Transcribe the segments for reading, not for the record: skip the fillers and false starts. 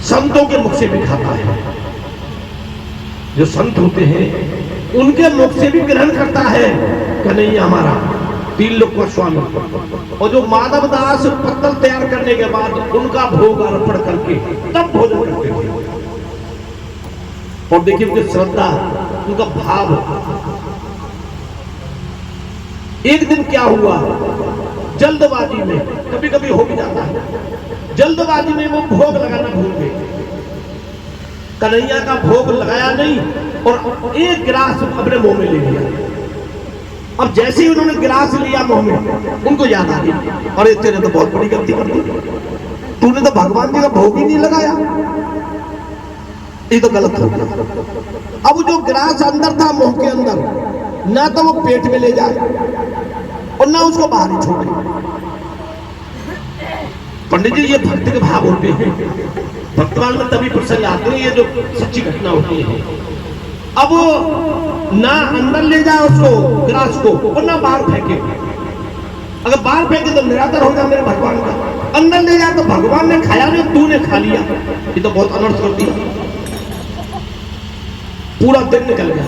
संतों के मुख से भी खाता है, जो संत होते हैं उनके मुख से भी ग्रहण करता है कन्हैया हमारा तीन लोक का स्वामी। और जो माधव दास पत्तल तैयार करने के बाद उनका भोग अर्पण करके तब भोजन करते थे। और देखिए उनकी श्रद्धा, उनका भाव। एक दिन क्या हुआ, जल्दबाजी में, कभी कभी हो भी जाता है, जल्दबाजी में वो भोग लगाना भूल गए। कन्हैया का भोग लगाया नहीं और एक गिलास अपने मुंह में ले लिया। अब जैसे ही उन्होंने गिलास लिया मुंह में, उनको याद आ गया, अरे तेरे तो बहुत बड़ी गलती कर दी, तूने तो भगवान जी का भोग ही नहीं लगाया, ये तो गलत हो गया। अब जो गिलास अंदर था मुंह के अंदर, ना तो वो पेट में ले जाए और ना उसको बाहर ही छोड़े। पंडित जी ये भक्ति के भाव होते हैं, भक्तवान में तभी प्रसंग आते हैं, ये जो सच्ची घटना होती है। अब ना अंदर ले जाए उसको गिलास को और ना बाहर फेंके। अगर बाहर फेंके तो निरादर हो जाए मेरे भगवान का, अंदर ले जाए तो भगवान ने खाया नहीं तूने खा लिया, ये तो बहुत अनर्थ करती है। पूरा दिन निकल गया,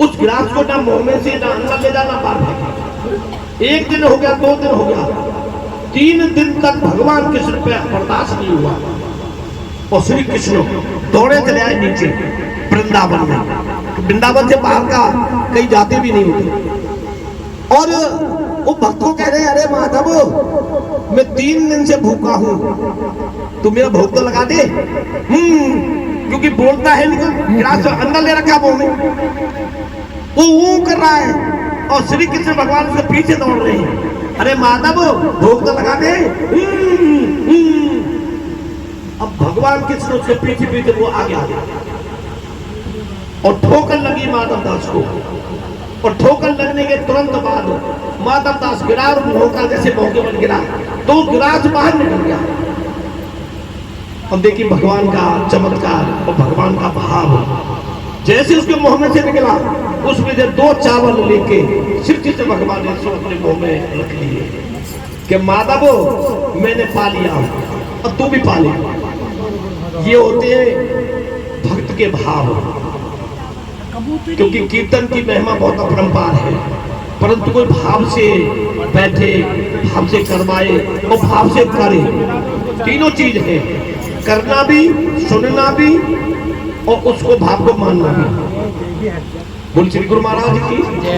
उस गिलास को ना मुंह में से ना अंदर ले जाना बाहर फेंके। एक दिन हो गया, 2 दिन हो गया, 3 दिन तक भगवान कृष्ण पे बर्दाश्त नहीं हुआ और श्री कृष्ण दौड़े चले आए नीचे वृंदावन में। वृंदावन से बाहर का कहीं जाते भी नहीं होते। और वो भक्त को कह रहे, अरे माधव मैं 3 दिन से भूखा हूं, तू मेरा भोग तो लगा दे। क्योंकि बोलता है नहीं, गिलास अंदर ले रखा मुंह में, वो कर रहा है और श्री कृष्ण भगवान उसके पीछे दौड़ रहे हैं, अरे माधव भोग तो लगा दे। अब भगवान कृष्ण उसके पीछे पीछे वो आगे आ गया और ठोकर लगी माधव दास को। और ठोकर लगने के तुरंत बाद माधव दास गिरा और मौका जैसे मौके पर गिरा तो गिलास बाहर निकल गया। अब देखिए भगवान का चमत्कार और भगवान का भाव, जैसे उसके मुंह में से निकला उसमें से 2 चावल लेके श्री कृष्ण भगवान ने अपने मुंह में रख लिए कि माधव मैंने पा लिया और तू भी पा ले। ये होते हैं भक्त के भाव। क्योंकि कीर्तन की महिमा बहुत अपरंपार है, परंतु कोई भाव से बैठे, भाव से करवाए और भाव से करे, तीनों चीज है, करना भी, सुनना भी और उसको भाव को मानना भी। बोल श्री गुरु महाराज की।